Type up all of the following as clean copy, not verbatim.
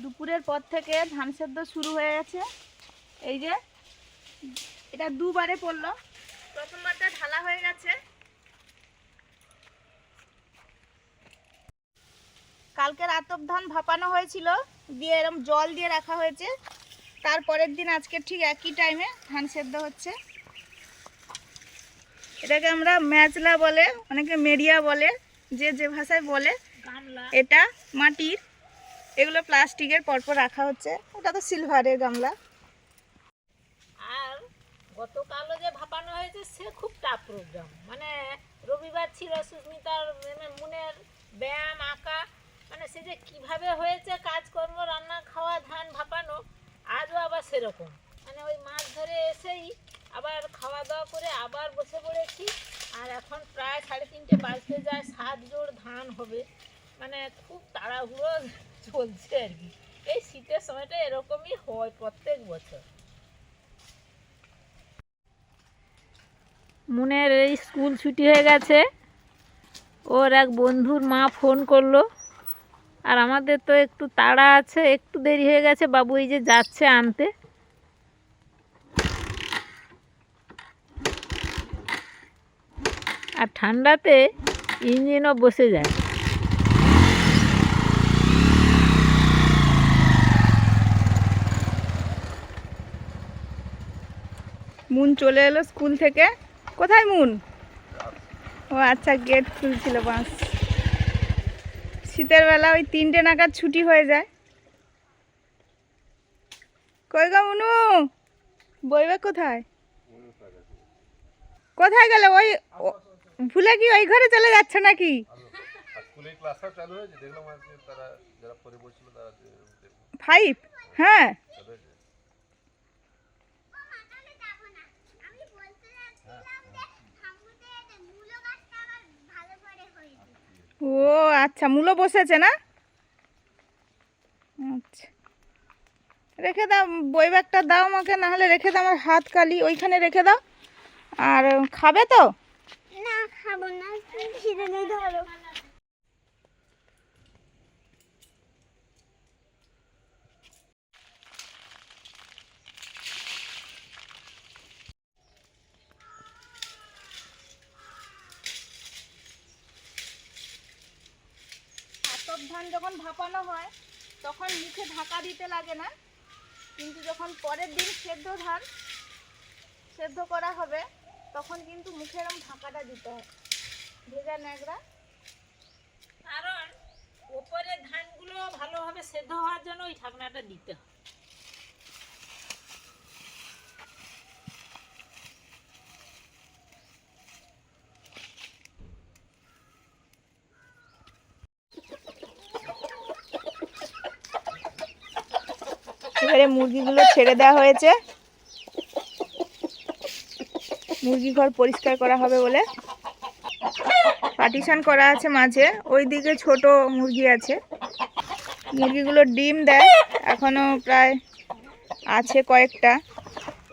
দুপুরের পর থেকে ধান সেদ্ধ শুরু হয়ে গেছে। এই যে এটা দুবারে পড়লো, প্রথমবারটা ঢালা হয়ে গেছে। কালকে রাতব ধান ভাপানো হয়েছিল, দিয়ে এরকম জল দিয়ে রাখা হয়েছে। তারপরের দিন আজকে ঠিক একই টাইমে ধান সেদ্ধ হচ্ছে। এটাকে আমরা ম্যাচলা বলে, অনেকে মেরিয়া বলে, যে যে ভাষায় বলে। এটা মাটির, এগুলো প্লাস্টিকের পরপর রাখা হচ্ছে। ওটা তো সিলভারের গামলা। আর গতকালও যে ভাপানো হয়েছে সে খুব টাফ প্রোগ্রাম, মানে রবিবার ছিল, সুস্মিতার মনের ব্যায়াম আঁকা, মানে সে যে কীভাবে হয়েছে কাজকর্ম, রান্না খাওয়া, ধান ভাপানো। আজও আবার সেরকম, মানে ওই মাছ ধরে এসেই আবার খাওয়া দাওয়া করে আবার বসে পড়েছি। আর এখন প্রায় 3:30 বাজতে যায়, 7 জোড় ধান হবে, মানে খুব তাড়াহুড়ো চলছে আর কি। এই শীতের সময়টা এরকমই হয় প্রত্যেক বছর। মুনের এই স্কুল ছুটি হয়ে গেছে, ওর এক বন্ধুর মা ফোন করলো। আর আমাদের তো একটু তাড়া আছে, একটু দেরি হয়ে গেছে, বাবু এই যে যাচ্ছে আনতে। আর ঠান্ডাতে ইঞ্জিনও বসে যায়। মুন চলে এলো স্কুল থেকে। কোথায় মুন? ও আচ্ছা, গেট খুলছিল বাস। শীতের বেলা ওই 3টে নাগাদ ছুটি হয়ে যায়। কই গো মুনু, বইবে কোথায়? কোথায় গেল? ওই ভুলে কি ওই ঘরে চলে যাচ্ছে নাকি? ফাইভ? হ্যাঁ। ও আচ্ছা, মূলো বসেছে না? আচ্ছা, রেখে দাও, বই ব্যাগটা দাও আমাকে, না হলে রেখে দাও, আমার হাত কালি, ওইখানে রেখে দাও। আর খাবে তো? না খাবো না, খিদে নেই ধরো। আতপ ধান যখন ভাপানো হয় তখন মুখে ঢাকা দিতে লাগে না, কিন্তু যখন পরের দিন ধান সেদ্ধ করা হবে তখন কিন্তু মুখে এরকম ঢাকাটা দিতে হয়, ভেজা ন্যাকড়া। কারণ ওপরের ধানগুলো ভালোভাবে সেদ্ধ হওয়ার জন্য ওই ঢাকনাটা দিতে হয়। এবারে মুরগিগুলো ছেড়ে দেওয়া হয়েছে, মুরগি ঘর পরিষ্কার করা হবে বলে পার্টিশন করা আছে মাঝে। ওই দিকে ছোট মুরগি আছে, মুরগিগুলো ডিম দেয়, এখনো প্রায় আছে কয়েকটা।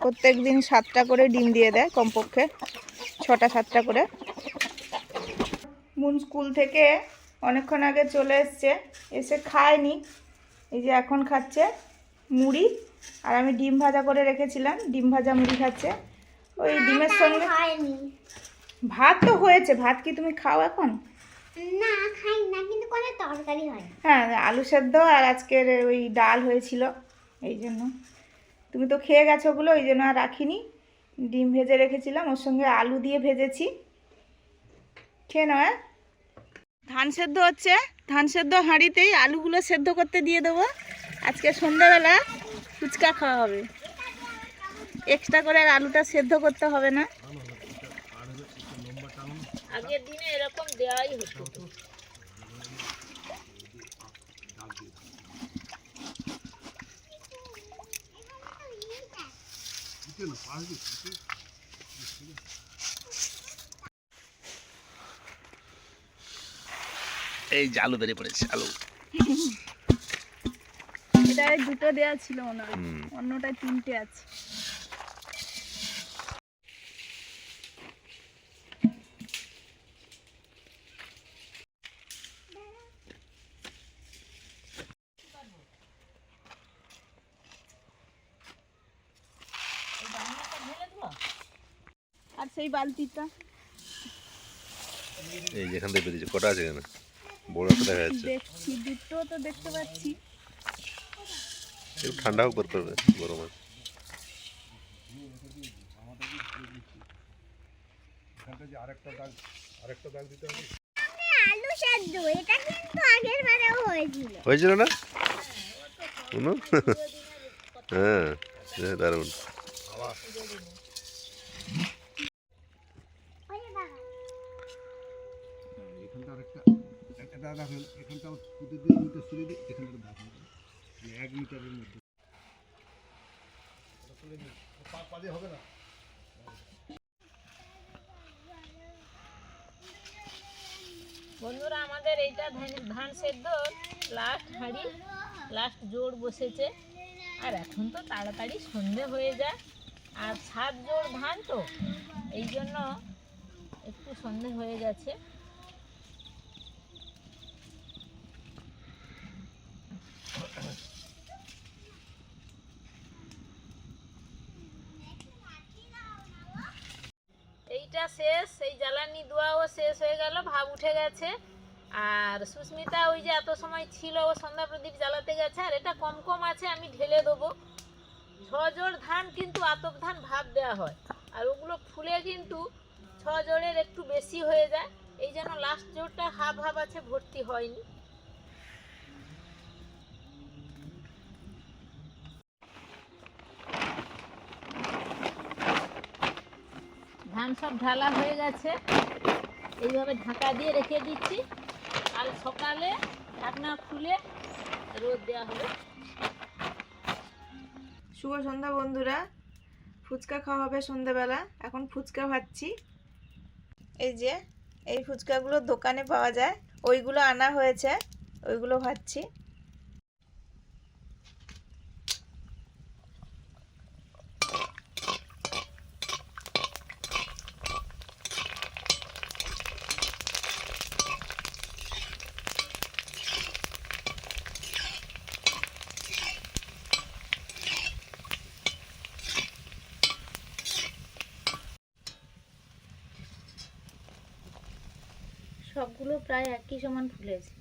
প্রত্যেক দিন 7টা করে ডিম দিয়ে দেয়, কমপক্ষে 6টা-7টা করে। মুন স্কুল থেকে অনেকক্ষণ আগে চলে এসছে, এসে খায়নি, এই যে এখন খাচ্ছে মুড়ি। আর আমি ডিম ভাজা করে রেখেছিলাম, ডিম ভাজা মুড়ি খাচ্ছে। ওই ডিমের সঙ্গে ভাত তো হয়েছে। ভাত কি তুমি খাও এখন? না খাই না, কিন্তু কোনো তরকারি হয়। হ্যাঁ, আলু সেদ্ধ আর আজকের ওই ডাল হয়েছিল, এই জন্য। তুমি তো খেয়ে গেছো ওগুলো, ওই জন্য আর রাখিনি। ডিম ভেজে রেখেছিলাম, ওর সঙ্গে আলু দিয়ে ভেজেছি, খেয়ে নাও। হ্যাঁ, ধান সেদ্ধ হচ্ছে, ধান সেদ্ধ হাঁড়িতেই আলুগুলো সেদ্ধ করতে দিয়ে দেবো। আজকে সন্ধ্যাবেলা ফুচকা খাওয়া হবে, এক্সট্রা করে আর আলুটা সেদ্ধ করতে হবে না। আগের দিনে এরকম দেওয়াই হতো। এই যে আলু বেরিয়ে পড়েছে, আলু। এটায় 2টো দেওয়া ছিল মনে হয়, অন্যটায় 3টে আছে। সেই বালতিটা। এই যেখান থেকে বেরিয়েছে কটা আছে এখানে? বড় একটা দেখা যাচ্ছে। দেখছি দুটো তো দেখতে পাচ্ছি। একটু ঠান্ডা হোক করবে, গরম আছে। আলু সেদ্ধ এটা কিন্তু আগের বারেও হয়েছিল। হয়েছিল না? শুনো, হ্যাঁ দারুণ। বন্ধুরা, আমাদের এইটা ধান সেদ্ধ লাস্ট হাঁড়ি, লাস্ট জোড় বসেছে। আর এখন তো তাড়াতাড়ি সন্ধে হয়ে যায়, আর 7 জোড় ধান তো এই জন্য একটু সন্ধে হয়ে গেছে। এইটা শেষ, এই জ্বালানি দোয়াও শেষ হয়ে গেল, ভাব উঠে গেছে। আর সুস্মিতা ওই যে এত সময় ছিল, ও সন্ধ্যা প্রদীপ জ্বালাতে গেছে। আর এটা কম কম আছে, আমি ঢেলে দেবো। 6 জোড় ধান কিন্তু আতপ ধান ভাব দেওয়া হয়, আর ওগুলো ফুলে কিন্তু 6 জোড়ের একটু বেশি হয়ে যায়। এই জন্য লাস্ট জোড়টা হাফ হাফ আছে, ভর্তি হয়নি। ধান সব ঢালা হয়ে গেছে, এইভাবে ঢাকা দিয়ে রেখে দিচ্ছি। কাল সকালে ঢাকনা খুলে রোদ দেওয়া হবে। শুভ সন্ধ্যা বন্ধুরা, ফুচকা খাওয়া হবে সন্ধ্যাবেলা। এখন ফুচকা ভাজছি। এই যে এই ফুচকাগুলো দোকানে পাওয়া যায়, ওইগুলো আনা হয়েছে, ওইগুলো ভাজছি। সবগুলো প্রায় একই সমান ফুলেছে।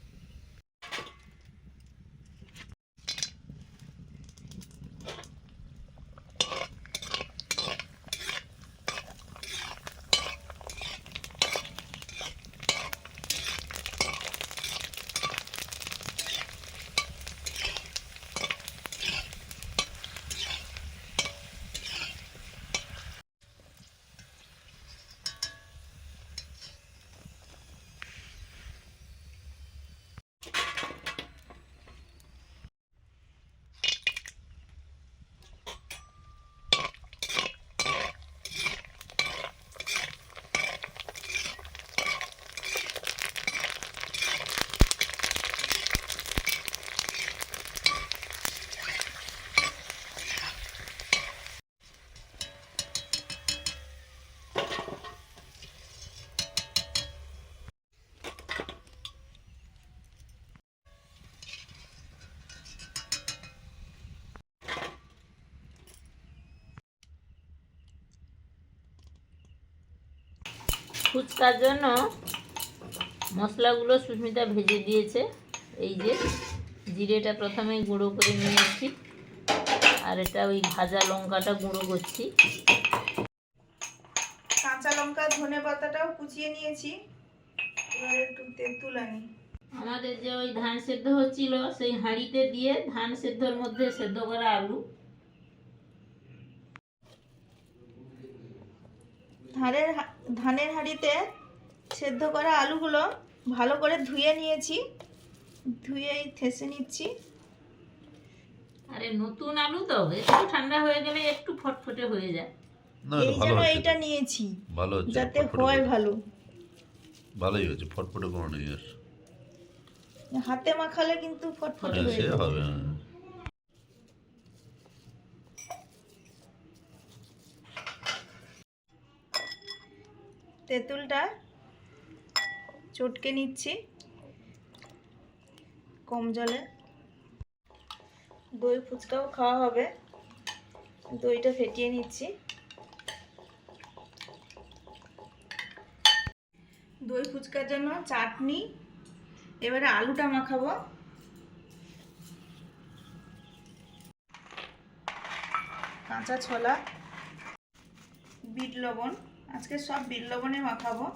ফুচকার জন্য মশলাগুলো সুস্মিতা ভেজে দিয়েছে। এই যে জিরেটা প্রথমেই গুঁড়ো করে নিয়েছি, আর এটা ওই ভাজা লঙ্কাটা গুঁড়ো করছি। কাঁচা লঙ্কা ধনে পাতাটাও কুচিয়ে নিয়েছি। এবার একটু তেঁতুল আনি। আমাদের যে ওই ধান সেদ্ধ হচ্ছিল, সেই হাঁড়িতে দিয়ে ধান সেদ্ধর মধ্যে সেদ্ধ করা আলু, ধানের হাঁড়িতে সেদ্ধ করা আলুগুলো ভালো করে ধুয়ে নিয়েছি, ধুয়ে থেসে নিচ্ছি। আরে নতুন আলু তো একটু ঠান্ডা হয়ে গেলে একটু ফটফটে হয়ে যায়। এই জন্য এইটা নিয়েছি, ভালো হচ্ছে, যাতে হয় ভালো। ভালোই হচ্ছে, ফটফটে কোনো নেই আর। হাতে মাখালে কিন্তু ফটফটে হয়ে সে যাবে। হবে। তেঁতুলটা চটকে নিচ্ছি কম জলে। দই ফুচকাও খাওয়া হবে, দইটা ফেটিয়ে নিচ্ছি। দই ফুচকার জন্য চাটনি, এবারে আলুটা মাখাবো। কাঁচা ছোলা, বিট লবণ, আজকে সব বিট লবণে মাখাবো।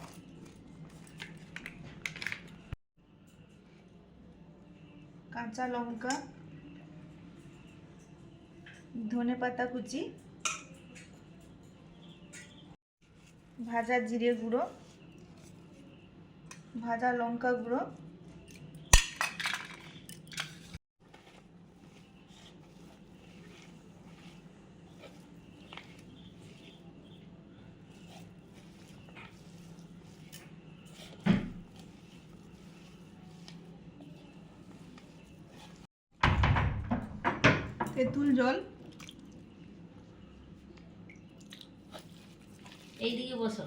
কাঁচা লঙ্কা, ধনেপাতা কুচি, ভাজা জিরে গুঁড়ো, ভাজা লঙ্কা গুঁড়ো, তেঁতুল জল, এইদিকে বসো।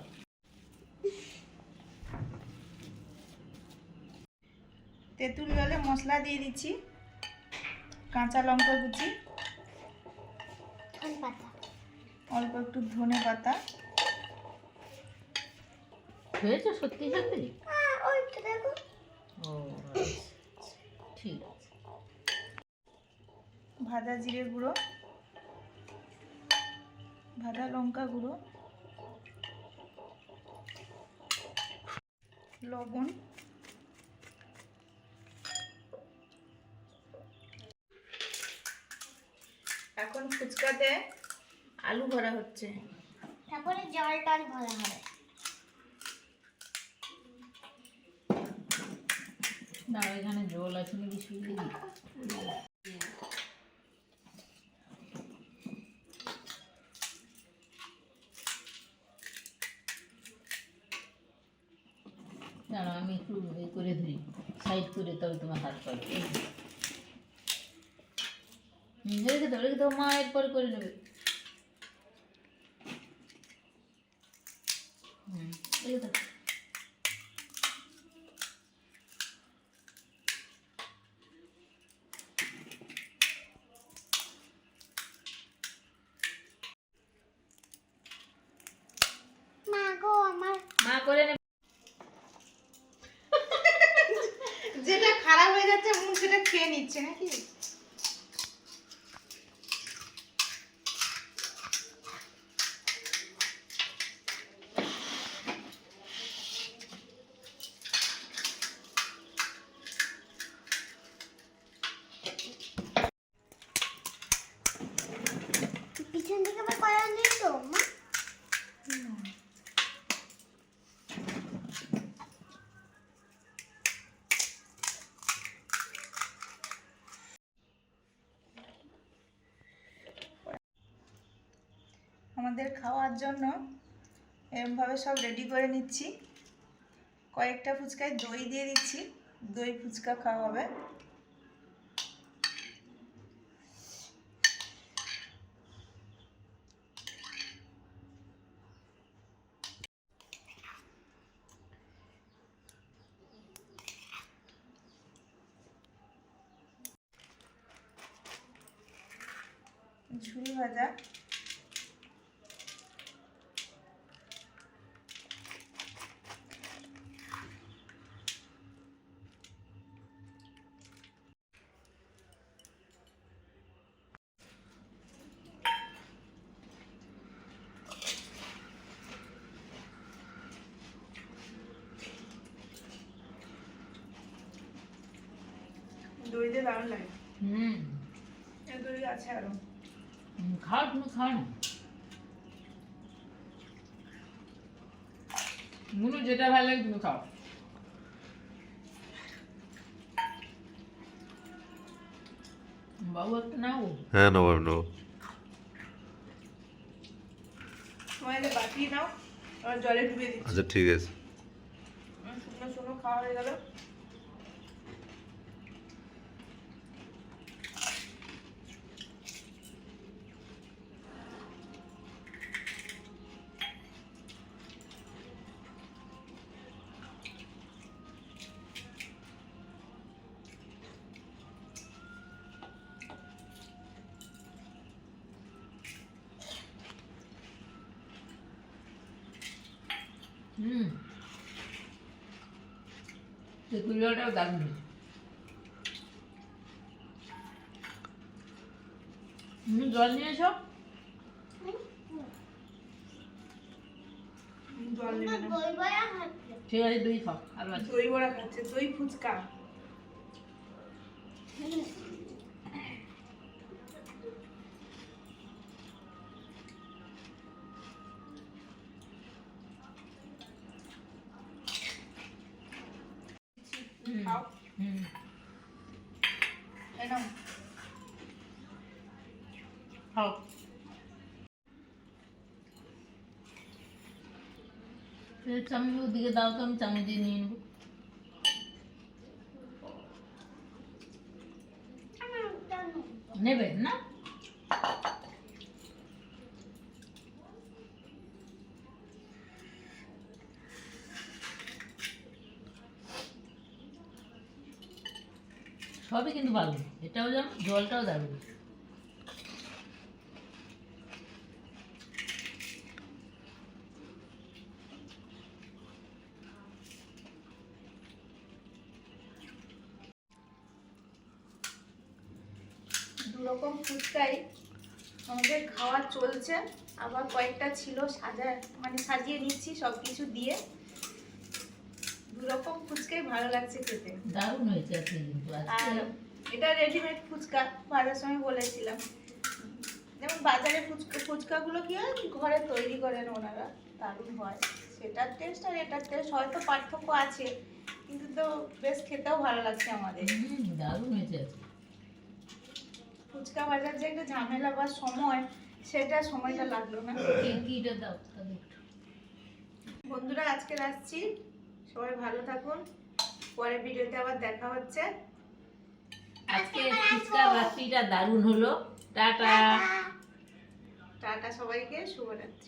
তেঁতুল জলে মশলা দিয়ে দিচ্ছি। কাঁচা লঙ্কা কুচি, ধনেপাতা। অল্প একটু ধনে পাতা, হয়েছে সত্যি সত্যি? ওই তো দেখো। ও আচ্ছা, ঠিক আছে। ভাজা জিরে গুঁড়ো, ভাজা লঙ্কা গুঁড়ো, লবণ, এখন ফুচকাতে আলু ভরা হচ্ছে। তারপরে জল টল ভরা হবে। না এখানে জল আছে নাকি শুয়ে দিবি? দাঁড়াও আমি একটু করে ধরি, সাইড করে, তবে তোমার হাত পাবে। রেখে দাও মা এরপর করে নেবে। রেখে দাও। মা গো আমার মা করে নেবে। যেটা খারাপ হয়ে যাচ্ছে মুখ সেটা খেয়ে নিচ্ছে নাকি? পিছন থেকে আবার করা নেই তো মা। আমাদের খাওয়ার জন্য এরমভাবে সব রেডি করে নিচ্ছি। কয়েকটা ফুচকায় দই দিয়ে দিচ্ছি, দই ফুচকা খাওয়া হবে। ঝুল ভাজা, দই দিয়ে দারুণ লাগে। দই আছে আরো। খাও, তুমি খাও না। মুনু যেটা ভালো লাগে তুমি খাও। বাবু একটা নাও। হ্যাঁ নেবো নেবো। তোমার যে বাটি নাও আর জলে ডুবিয়ে দিচ্ছি। আচ্ছা ঠিক আছে। শুকনো শুকনো খাওয়া হয়ে গেল। তেঁতুলিয়াটাও দারুণ হয়েছে। তুমি জল নিয়ে এসো। জল নেবে না। দই বড়া খাচ্ছে। ঠিক আছে, দই খাও। আর আছে। দই বড়া খাচ্ছে, দই ফুচকা। খাও। হুম। এই নাও। খাও। চামচ ওদিকে দাও তো, আমি চামচ দিয়ে নিয়ে নেবো। আমার জানো। নেবে না? সবই কিন্তু ভালো, এটাও যেমন, জলটাও দারুণ। দুরকম ফুচকাই আমাদের খাওয়া চলছে, আবার কয়েকটা ছিল সাজিয়ে নিচ্ছি সব কিছু দিয়ে। দুরকম ফুচকাই ভালো লাগছে খেতে। দারুণ হয়েছে আজকে কিন্তু। আর আজকে এটা রেডিমেড ফুচকা, ভাজার সময় বলেছিলাম। যেমন বাজারে ফুচকাগুলো কি হয়, ঘরে তৈরি করেন ওনারা, দারুণ হয়। সেটার টেস্ট আর এটার টেস্ট হয়তো পার্থক্য আছে, কিন্তু তো বেশ খেতেও ভালো লাগছে আমাদের। দারুণ হয়েছে আজকে। ফুচকা ভাজার যে একটা ঝামেলা বা সময়, সেটা সময়টা লাগলো না। টেঙ্কিটা দাও তাহলে একটু। বন্ধুরা আজকে আসছি, সবাই ভালো থাকুন, পরের ভিডিওতে আবার দেখা হচ্ছে। আজকে ফুচকার রাত্রিটা দারুণ হলো। টাটা। টাটা সবাইকে, শুভরাত্রি।